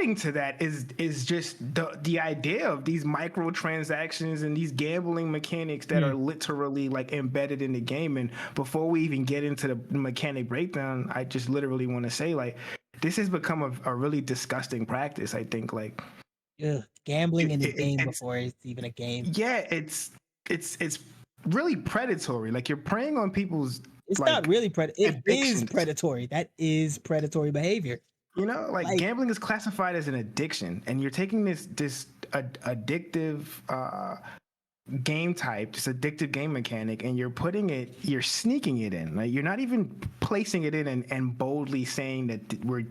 adding to that is just the idea of these microtransactions and these gambling mechanics that are literally like embedded in the game. And before we even get into the mechanic breakdown, I just literally want to say like this has become a really disgusting practice. I think like gambling in a game before it's even a game. Yeah, it's really predatory. Like you're preying on people's. It's like not really it is addictions. predatory. That is predatory behavior. You know, like gambling is classified as an addiction, and you're taking this addictive game type, this addictive game mechanic, and you're sneaking it in. Like you're not even placing it in and boldly saying that we're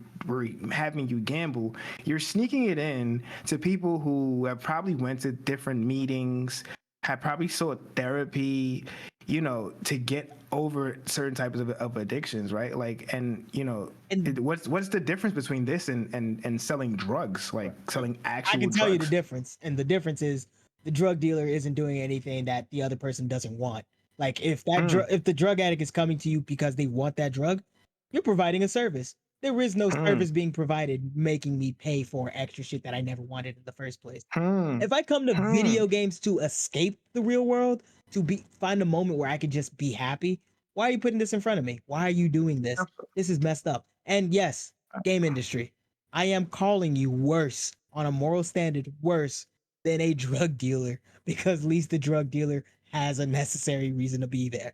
having you gamble. You're sneaking it in to people who have probably went to different meetings, have probably sought therapy, you know, to get over certain types of addictions, right? Like, and you know, what's the difference between this and selling drugs, like selling actual I can tell drugs? you the difference, and the difference is the drug dealer isn't doing anything that the other person doesn't want. Like if if the drug addict is coming to you because they want that drug, you're providing a service. There is no service being provided making me pay for extra shit that I never wanted in the first place. If I come to video games to escape the real world, to find a moment where I could just be happy, why are you putting this in front of me? Why are you doing this? This is messed up. And yes, game industry, I am calling you worse on a moral standard, worse than a drug dealer, because at least the drug dealer has a necessary reason to be there.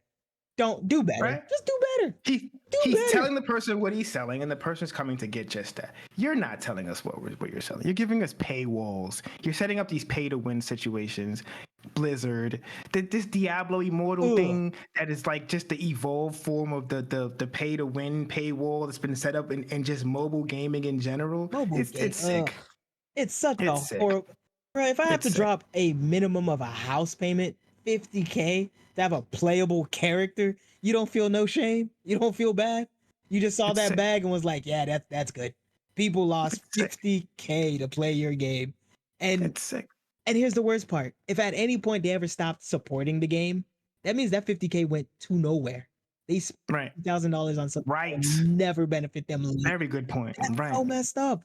Don't do better. Right? Just do better. He's telling the person what he's selling, and the person's coming to get just that. You're not telling us what you're selling. You're giving us paywalls. You're setting up these pay-to-win situations. Blizzard, this Diablo Immortal thing that is like just the evolved form of the pay-to-win paywall that's been set up in just mobile gaming in general. It's sick. It's such a horrible. Bro, if I have to drop a minimum of a house payment, $50K, to have a playable character, you don't feel no shame? You don't feel bad? You just saw that bag and was like, yeah, that's good. People lost $50K to play your game. And it's sick. And here's the worst part. If at any point they ever stopped supporting the game, that means that $50K went to nowhere. They spent $1,000 on something that never benefit them. Very good point. That's so messed up.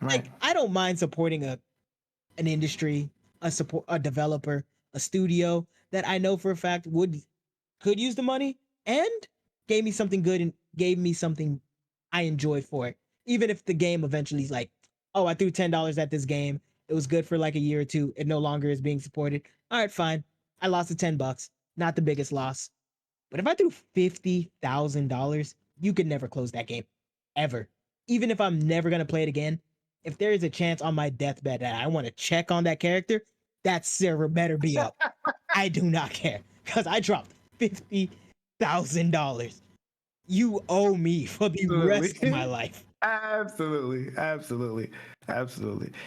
Like I don't mind supporting an industry, a developer, a studio that I know for a fact could use the money and gave me something good and gave me something I enjoyed for it. Even if the game eventually is like, oh, I threw $10 at this game. It was good for like a year or two. It no longer is being supported. All right, fine. I lost the $10. Not the biggest loss. But if I threw $50,000, you could never close that game. Ever. Even if I'm never going to play it again, if there is a chance on my deathbed that I want to check on that character, that server better be up. I do not care. Because I dropped $50,000. You owe me for the rest of my life. Absolutely.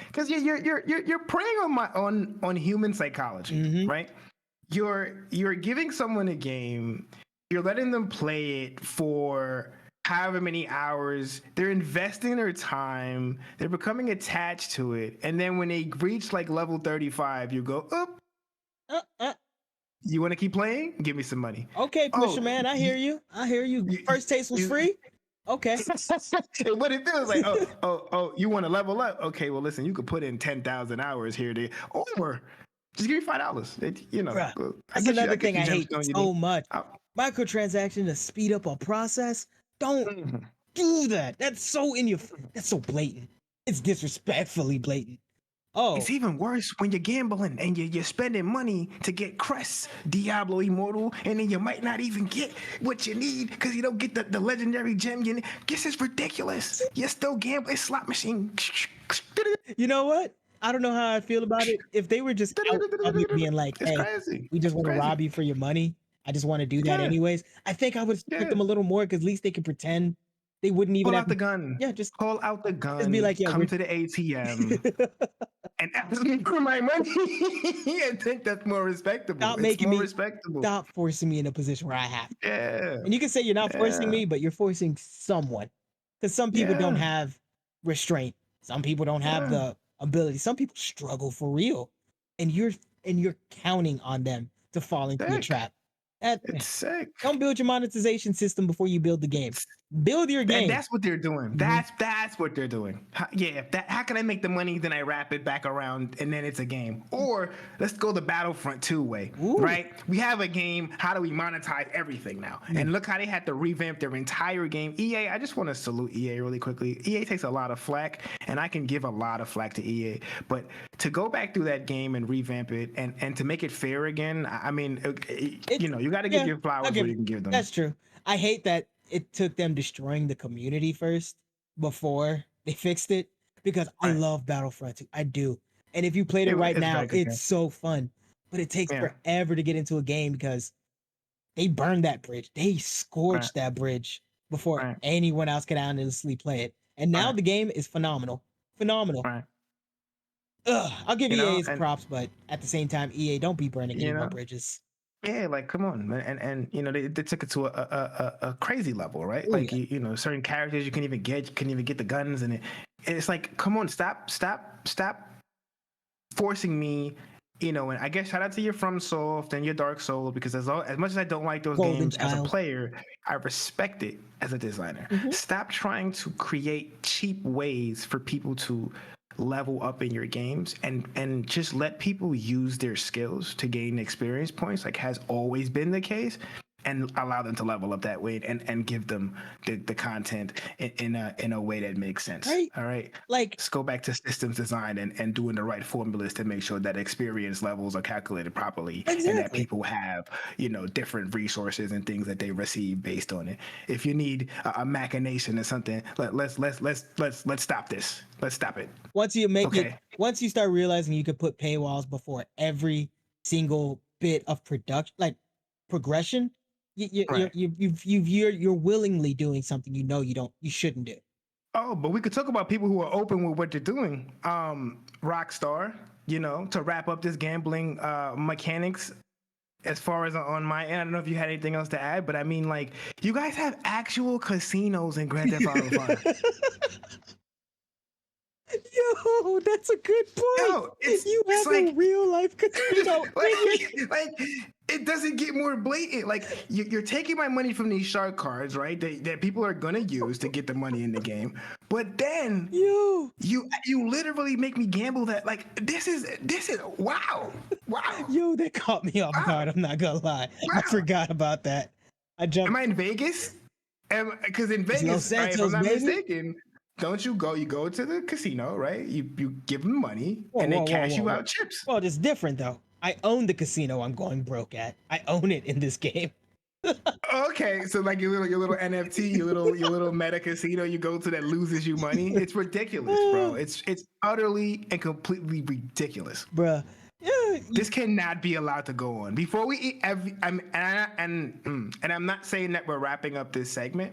Because you're preying on human psychology, right? You're giving someone a game, you're letting them play it for however many hours, they're investing their time, they're becoming attached to it, and then when they reach like level 35, you go, you want to keep playing? Give me some money. Okay, Pusher Man, I hear you. First taste was free. Okay. What it feels like, you want to level up? Okay, well, listen, you could put in 10,000 hours here, or just give me $5. You know, bruh, that's another thing I hate so much. Microtransaction to speed up a process. Don't do that. That's so that's so blatant. It's disrespectfully blatant. Oh, it's even worse when you're gambling and you're spending money to get crests, Diablo Immortal, and then you might not even get what you need because you don't get the legendary gem you need. This is ridiculous. You're still gambling. It's slot machine. You know what? I don't know how I feel about it. If they were just out public being like, hey, we just want to rob you for your money. I just want to do that anyways. I think I would support them a little more because at least they could pretend they wouldn't even pull have out the gun. Yeah, just pull out the gun. Just be like, come to the ATM and ask me for my money. I think that's more respectable. Stop forcing me in a position where I have to. Yeah. And you can say you're not forcing me, but you're forcing someone. Because some people don't have restraint. Some people don't have the ability. Some people struggle for real. And you're counting on them to fall into the trap. It's sick. Don't build your monetization system before you build the game. Build your And game. that's what they're doing. Mhm. That's what they're doing. How can I make the money? Then I wrap it back around, and then it's a game. Or let's go the Battlefront 2 way, Ooh. right? We have a game. How do we monetize everything now? And look how they had to revamp their entire game. EA, I just want to salute EA really quickly. EA takes a lot of flack, and I can give a lot of flack to EA. But to go back through that game and revamp it, and to make it fair again, I mean, you got to give your flowers where you can give them. That's true. I hate that it took them destroying the community first before they fixed it, because I love Battlefront 2. I do. And if you played it right now, it's so fun. But it takes forever to get into a game because they burned that bridge. They scorched that bridge before anyone else could honestly play it. And now the game is phenomenal. Phenomenal. I'll give EA's props, but at the same time, EA, don't be burning any more bridges. Yeah, like come on, man. And they took it to a crazy level, right? Ooh, like certain characters you couldn't even get the guns, and it's like, come on, stop forcing me. And I guess shout out to your FromSoft and your Dark Souls, because as much as I don't like those games as a player, I respect it as a designer. Stop trying to create cheap ways for people to level up in your games, and just let people use their skills to gain experience points, like has always been the case, and allow them to level up that way, and give them the content in a way that makes sense. All right, like let's go back to systems design and doing the right formulas to make sure that experience levels are calculated properly, and that people have different resources and things that they receive based on it. If you need a machination or something, let's stop this. Let's stop it. Once you make it, once you start realizing you could put paywalls before every single bit of production, like progression, you're willingly doing something you shouldn't do. Oh, but we could talk about people who are open with what they're doing. Rockstar, to wrap up this gambling mechanics. As far as on my end, I don't know if you had anything else to add, but I mean, like, you guys have actual casinos in Grand Theft Auto 5. Yo, that's a good point. Yo, you have like, a real life casino. like it doesn't get more blatant. Like you're taking my money from these shark cards, right? That people are gonna use to get the money in the game. But then you literally make me gamble that. Like this is wow. Yo, that caught me off guard. I'm not gonna lie. Wow. I forgot about that. I jumped. Am I in Vegas? Because in Vegas, if I'm not mistaken. Don't you go? You go to the casino, right? You give them money, and they cash you out chips. Well, it's different though. I own the casino I'm going broke at. I own it in this game. Okay, so like your little NFT, your little meta casino you go to that loses you money. It's ridiculous, bro. It's utterly and completely ridiculous, bruh. Yeah, this cannot be allowed to go on. Before we eat and I'm not saying that we're wrapping up this segment,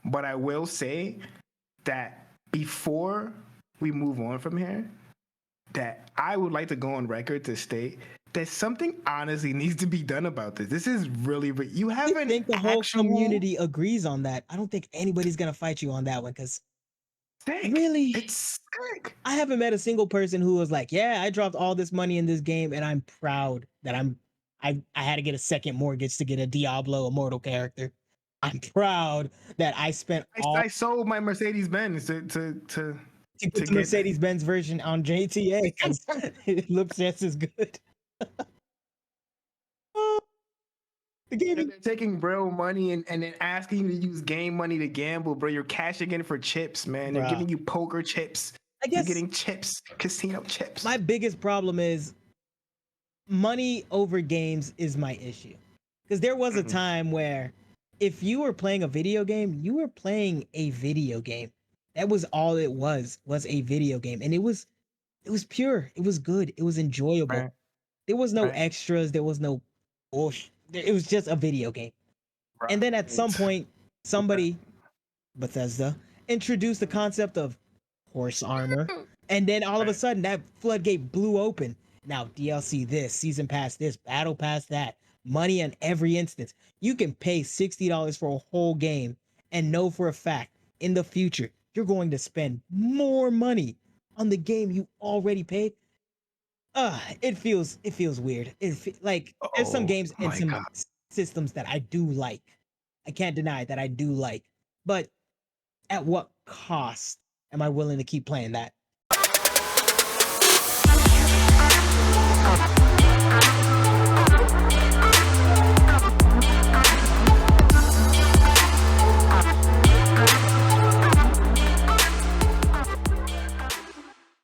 but I will say that before we move on from here, that I would like to go on record to state that something honestly needs to be done about this. This is really, you haven't. I think the whole community agrees on that. I don't think anybody's gonna fight you on that one, because really, it's sick. I haven't met a single person who was like, "Yeah, I dropped all this money in this game, and I'm proud that I had to get a second mortgage to get a Diablo Immortal character. I'm proud that I spent I sold my Mercedes-Benz to the Mercedes-Benz version on GTA because it looks just as good." The game, they're taking real money and then asking you to use game money to gamble, bro. You're cashing in for chips, man. They're giving you poker chips. I guess you're getting chips, casino chips. My biggest problem is money over games is my issue. Because there was a time where if you were playing a video game, you were playing a video game. That was all it was a video game. And it was pure. It was good. It was enjoyable. Right. There was no extras. There was no bullshit. It was just a video game. Right. And then at some point, somebody, Bethesda, introduced the concept of horse armor. And then all of a sudden, that floodgate blew open. Now, DLC this, season pass this, battle pass that, money in every instance. You can pay $60 for a whole game and know for a fact in the future you're going to spend more money on the game you already paid. It feels weird. There's some games and some systems that I do like. I can't deny that I do like, but at what cost am I willing to keep playing that?